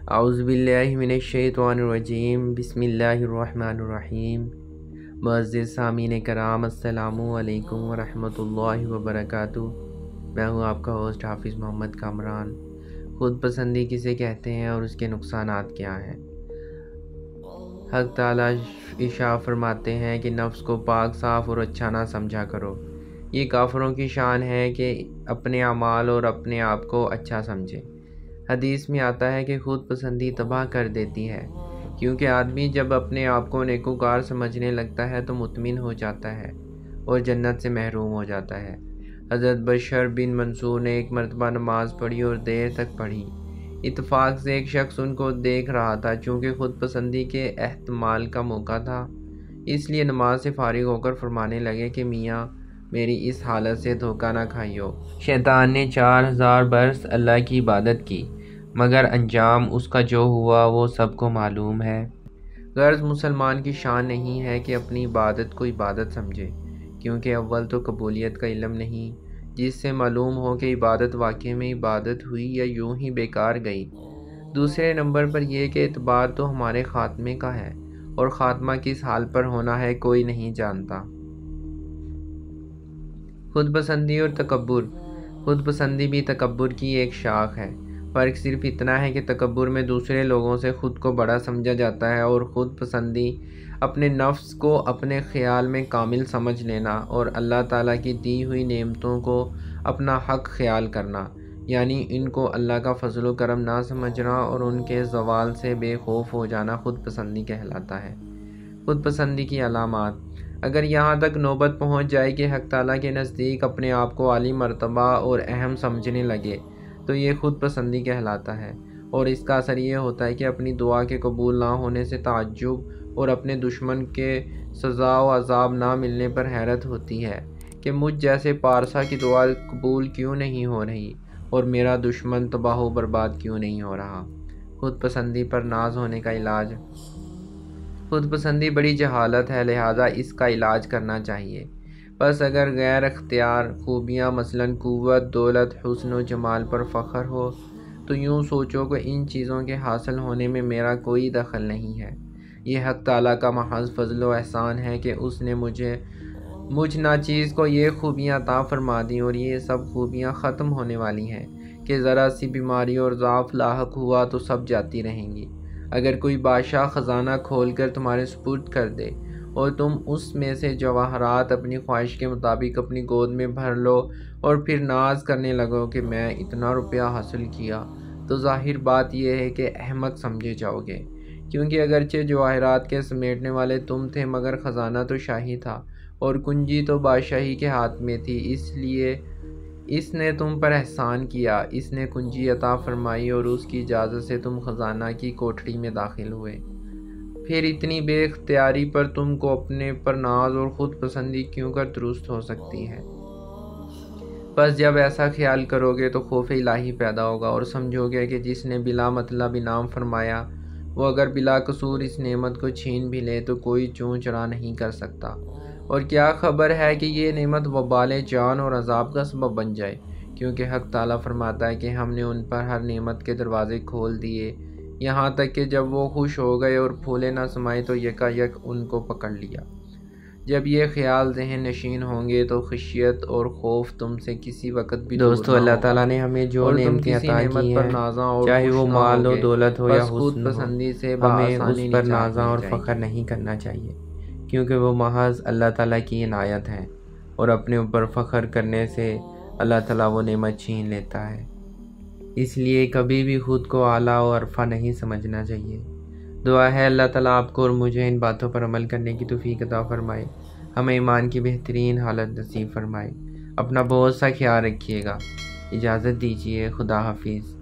اعوذ باللہ من الشیطان الرجیم بسم اللہ الرحمن الرحیم۔ معزز سامعین کرام، السلام علیکم ورحمۃ اللہ وبرکاتہ۔ میں ہوں آپ کا ہوسٹ حافظ محمد کامران۔ خود پسندی کسے کہتے ہیں اور اس کے نقصانات کیا ہیں؟ حق تعالیٰ ارشاد فرماتے ہیں کہ نفس کو پاک صاف اور اچھا نہ سمجھا کرو۔ یہ کافروں کی شان ہے کہ اپنے اعمال اور اپنے آپ کو اچھا سمجھے۔ حدیث میں آتا ہے کہ خود پسندی تباہ کر دیتی ہے، کیونکہ آدمی جب اپنے آپ کو نیکوکار سمجھنے لگتا ہے تو مطمئن ہو جاتا ہے اور جنت سے محروم ہو جاتا ہے۔ حضرت بشر بن منصور نے ایک مرتبہ نماز پڑھی اور دیر تک پڑھی۔ اتفاق سے ایک شخص ان کو دیکھ رہا تھا، چونکہ خود پسندی کے احتمال کا موقع تھا، اس لیے نماز سے فارغ ہو کر فرمانے لگے کہ میاں میری اس حالت سے دھوکہ نہ کھائیو۔ شیطان نے 4000 برس اللہ کی عبادت کی، مگر انجام اس کا جو ہوا وہ سب کو معلوم ہے۔ غرض مسلمان کی شان نہیں ہے کہ اپنی عبادت کو عبادت سمجھے، کیونکہ اول تو قبولیت کا علم نہیں، جس سے معلوم ہو کہ عبادت واقعے میں عبادت ہوئی یا یوں ہی بیکار گئی۔ دوسرے نمبر پر یہ کہ اعتبار تو ہمارے خاتمے کا ہے، اور خاتمہ کس حال پر ہونا ہے کوئی نہیں جانتا۔ خود پسندی اور تکبر۔ خود پسندی بھی تکبر کی ایک شاخ ہے۔ فرق صرف اتنا ہے کہ تکبر میں دوسرے لوگوں سے خود کو بڑا سمجھا جاتا ہے، اور خود پسندی اپنے نفس کو اپنے خیال میں کامل سمجھ لینا اور اللہ تعالیٰ کی دی ہوئی نعمتوں کو اپنا حق خیال کرنا، یعنی ان کو اللہ کا فضل و کرم نہ سمجھنا اور ان کے زوال سے بے خوف ہو جانا خود پسندی کہلاتا ہے۔ خود پسندی کی علامات۔ اگر یہاں تک نوبت پہنچ جائے کہ حق تعالیٰ کے نزدیک اپنے آپ کو عالی مرتبہ اور اہم سمجھنے لگے تو یہ خود پسندی کہلاتا ہے، اور اس کا اثر یہ ہوتا ہے کہ اپنی دعا کے قبول نہ ہونے سے تعجب اور اپنے دشمن کے سزا و عذاب نہ ملنے پر حیرت ہوتی ہے کہ مجھ جیسے پارسا کی دعا قبول کیوں نہیں ہو رہی اور میرا دشمن تباہ و برباد کیوں نہیں ہو رہا۔ خود پسندی پر ناز ہونے کا علاج۔ خود پسندی بڑی جہالت ہے، لہذا اس کا علاج کرنا چاہیے۔ بس اگر غیر اختیار خوبیاں مثلاً قوت، دولت، حسن و جمال پر فخر ہو تو یوں سوچو کہ ان چیزوں کے حاصل ہونے میں میرا کوئی دخل نہیں ہے۔ یہ حق تعالیٰ کا محض فضل و احسان ہے کہ اس نے مجھ ناچیز کو یہ خوبیاں عطا فرما دیں، اور یہ سب خوبیاں ختم ہونے والی ہیں کہ ذرا سی بیماری اور ضعف لاحق ہوا تو سب جاتی رہیں گی۔ اگر کوئی بادشاہ خزانہ کھول کر تمہارے سپرد کر دے اور تم اس میں سے جواہرات اپنی خواہش کے مطابق اپنی گود میں بھر لو اور پھر ناز کرنے لگو کہ میں اتنا روپیہ حاصل کیا، تو ظاہر بات یہ ہے کہ احمق سمجھے جاؤ گے، کیونکہ اگرچہ جواہرات کے سمیٹنے والے تم تھے مگر خزانہ تو شاہی تھا اور کنجی تو بادشاہی کے ہاتھ میں تھی، اس لیے اس نے تم پر احسان کیا، اس نے کنجی عطا فرمائی اور اس کی اجازت سے تم خزانہ کی کوٹھری میں داخل ہوئے۔ پھر اتنی بے اختیاری پر تم کو اپنے پر ناز اور خود پسندی کیوں کر درست ہو سکتی ہے؟ بس جب ایسا خیال کرو گے تو خوف الہی پیدا ہوگا اور سمجھو گے کہ جس نے بلا مطلب انعام فرمایا وہ اگر بلا قصور اس نعمت کو چھین بھی لے تو کوئی چوں چرا نہیں کر سکتا، اور کیا خبر ہے کہ یہ نعمت وبال جان اور عذاب کا سبب بن جائے، کیونکہ حق تعالیٰ فرماتا ہے کہ ہم نے ان پر ہر نعمت کے دروازے کھول دیے، یہاں تک کہ جب وہ خوش ہو گئے اور پھولے نہ سمائے تو یکا یک ان کو پکڑ لیا۔ جب یہ خیال ذہن نشین ہوں گے تو خشیت اور خوف تم سے کسی وقت بھی دور نہ ہوگا۔ اللہ تعالیٰ نے ہمیں جو نعمتیں عطا کی ہیں، چاہے وہ مال و دولت ہو یا حسن ہو، ہمیں اس پر نازاں اور فخر نہیں کرنا چاہیے، کیونکہ وہ محض اللہ تعالیٰ کی عنایت ہے، اور اپنے اوپر فخر کرنے سے اللہ تعالیٰ وہ نعمت چھین لیتا ہے۔ اس لیے کبھی بھی خود کو اعلیٰ و عرفہ نہیں سمجھنا چاہیے۔ دعا ہے اللہ تعالیٰ آپ کو اور مجھے ان باتوں پر عمل کرنے کی توفیق عطا فرمائے، ہمیں ایمان کی بہترین حالت نصیب فرمائے۔ اپنا بہت سا خیال رکھیے گا۔ اجازت دیجیے، خدا حافظ۔